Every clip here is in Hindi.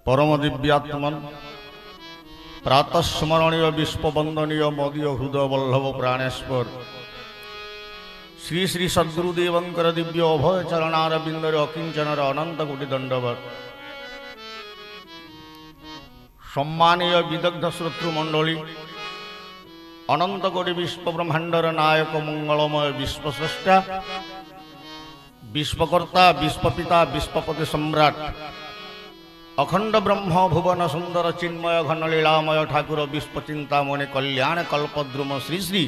परम दिव्यात्मन प्रातस्मरणीय विश्ववंदनीय मदीय हृदय वल्लभ प्राणेश्वर श्री श्री सद्गुरुदेवंकर दिव्य अभय चरणारविंदर अकिंचनर अनंत कोटि दंडवत सम्मानीय विदग्ध श्रोतृमंडली अनंत कोटि विश्व ब्रह्मांडर नायक मंगलमय विश्वस्रष्टा विश्वकर्ता विश्वपिता विश्वपति सम्राट अखंड ब्रह्म भुवन सुंदर चिन्मय घन लीलामय ठाकुर विश्वचिंतामणि कल्याण कल्पद्रुम श्री श्री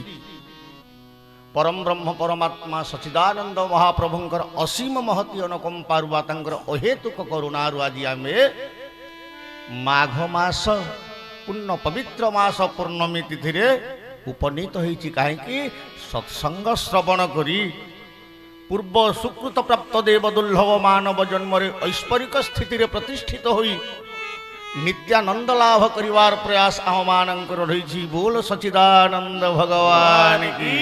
परम ब्रह्म परमात्मा सच्चिदानंद महाप्रभुंकर असीम महती अनुकंपारुआ तांकर अहेतुक करुणारु आज आमे माघ मास पुण्य पवित्र मास पूर्णमी तिथि रे उपनीत होईछि काहेकि सत्संग श्रवण करी पूर्व सुकृत प्राप्त देव दुर्लभ मानव जन्म ऐश्वरिक स्थिति रे प्रतिष्ठित होई नित्यानंद लाभ करिवार प्रयास आम मानकर रही। बोल सच्चिदानंद भगवान की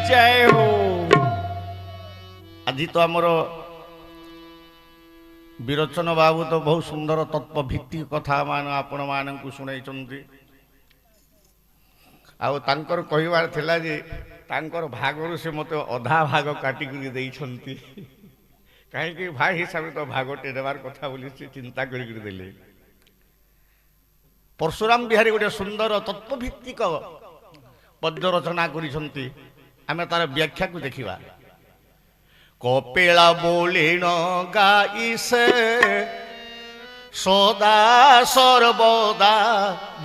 जय हो। आज तो आमर विरोचन बाबू तो बहुत सुंदर तत्व भित्तिक कथा मान आपण मानकु सुनाइछन्ति। आउ तांकर कहिवार थिला जे तांकर भागरु से मते अधा भाग काटी करी देइछन्ति काहेकि भाई हिसाब तो भागटे देवार कथा बोली से चिंता करी देले। परशुराम बिहारी गोटे सुंदर तत्वभित्तिक पद्य रचना करिछन्ति आमे तार व्याख्या को देखिबा। कपिला बोलिन गाई से सदा सर्वदा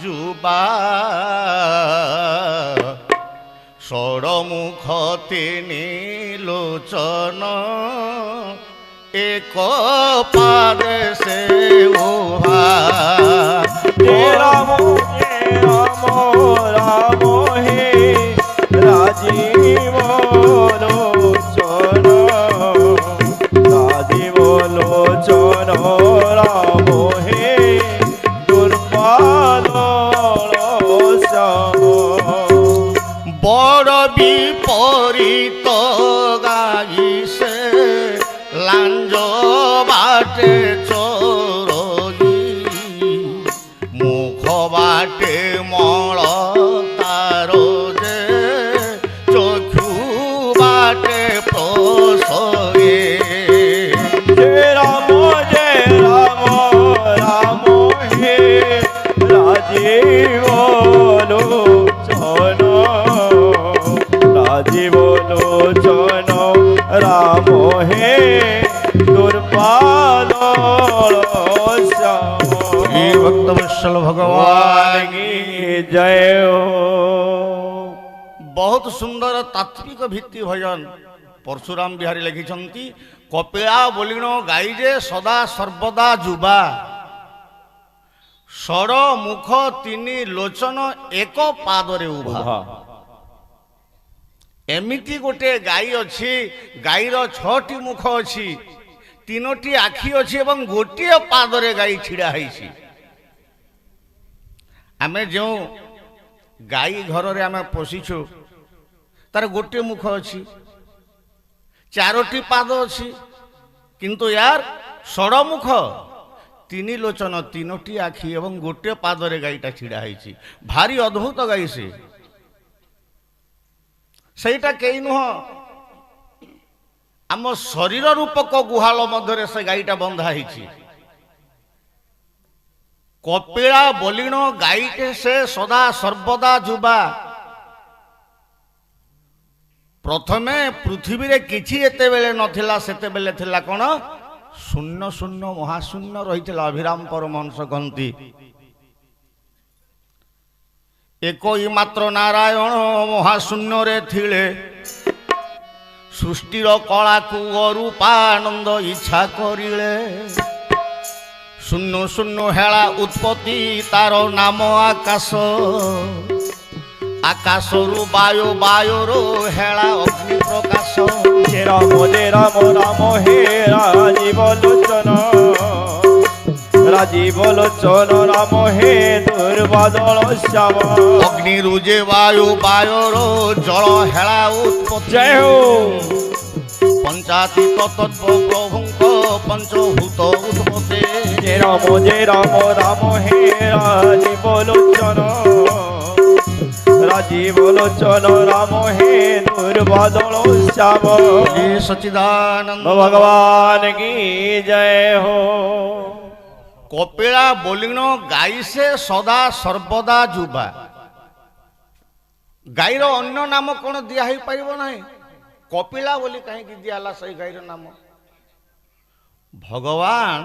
जुबा षडमुख तिनि लोचन एक पाद से उभा राम राम हे राजीव लोचन राम हे दुर्बल बड़ विपरीत गाई से लांज बाटे चोरगी मुख बाटे मल तार जे चक्षु बाटे प्रसगे राम राम हे राजीव लोचन राजीव लोचन राम हे दुर्बल भक्तवत्सल भगवान की जय हो। बहुत सुंदर तात्विक भित्ति भजन परशुराम बिहारी लिखिछन्ति। कपिला बोलिण गाई जे सदा सर्वदा जुबा षड मुख तिनि लोचन एक पादरे उभा। एमिति गोटे गाई अछि गाईर 6टी मुख अछि 3टी आखि अछि एवं गोटे पादरे गाई छिड़ा हैछि। आमे जो गाई घर रे आमे पोषिछु तार गोटे मुख अछि 4टी पाद अछि किंतु यार षडमुख 3 लोचन 3टी आखि एवं गोटे पादरे गाईटा छिड़ा हैछि। भारी अद्भुत गाई से सेटा कई नुह आम शरीर रूपक गुहाल मध्य से गाईटा बंधा हैछि। कपिला बोलिण गाईटे से सदा सर्वदा जुबा। प्रथमे पृथ्वी रे किछि एते बेले नथिला सेते बेले थिला कोन शून्य शून्य महाशून्य रहिथिला। अभिराम परमहंस कहन्ति एकई मात्र नारायण महाशून्य रे थिले सृष्टिर कला को अरूपानंद इच्छा करिले शून्य शून्य हेला उत्पत्ति तार नाम आकाश आकाशरु वायु वायुरु हेला अग्नि प्रकाश राम राम हे राजीव लोचन राजीव लोचन राम हे दुर्बादल श्याम अग्नि रुजे वायु वायुरु जल हेला उत्पत्ति जय हो। पंचातीत तत्व प्रभुंक পঞ্চভূত উৎপতে যে রাম রাম হে রাজীব লোচন রাজীব লোচন রাম হে দুর্বাদল শ্যাম শ্রী সচিদানন্দ ভগবান কি জয় হো। কপিলা বলিন গাইছে সদা সর্বদা যুবা। গাଈର ଅନ୍ୟ ନାମ କ'ଣ ଦିଆ ହେଇପାରିବ ନାହିଁ? କପିଳା ବୋଲି କାହିଁକି ଦିଆହେଲା ସେଇ ଗାଈର ନାମ? ଭଗବାନ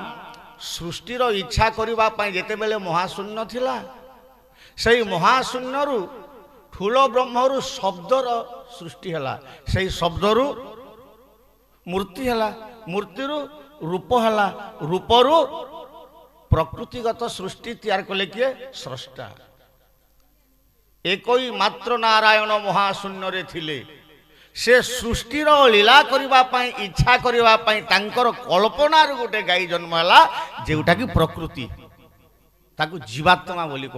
ସୃଷ୍ଟିର ଇଚ୍ଛା କରିବା ପାଇଁ ଯେତେବେଳେ ମହାଶୂନ୍ୟ ଥିଲା, ସେଇ ମହାଶୂନ୍ୟରୁ ଠୁଳ ବ୍ରହ୍ମରୁ ଶବ୍ଦର ସୃଷ୍ଟି ହେଲା, ସେଇ ଶବ୍ଦରୁ ମୂର୍ତ୍ତି ହେଲା, ମୂର୍ତ୍ତିରୁ ରୂପ ହେଲା, ରୂପରୁ ପ୍ରକୃତିଗତ ସୃଷ୍ଟି ତିଆରି କଲେ କିଏ? ସ୍ରଷ୍ଟା। একই মাত্র নারায়ণ মহাশূন্যরে থিলে, সে সৃষ্টির লীলা করিবা পাই ইচ্ছা করিবা পাই তাঙ্কর কল্পনার গোটে গাই জন্ম হেলা, যেউটা কি প্রকৃতি, তাকে জীবাত্মা বলি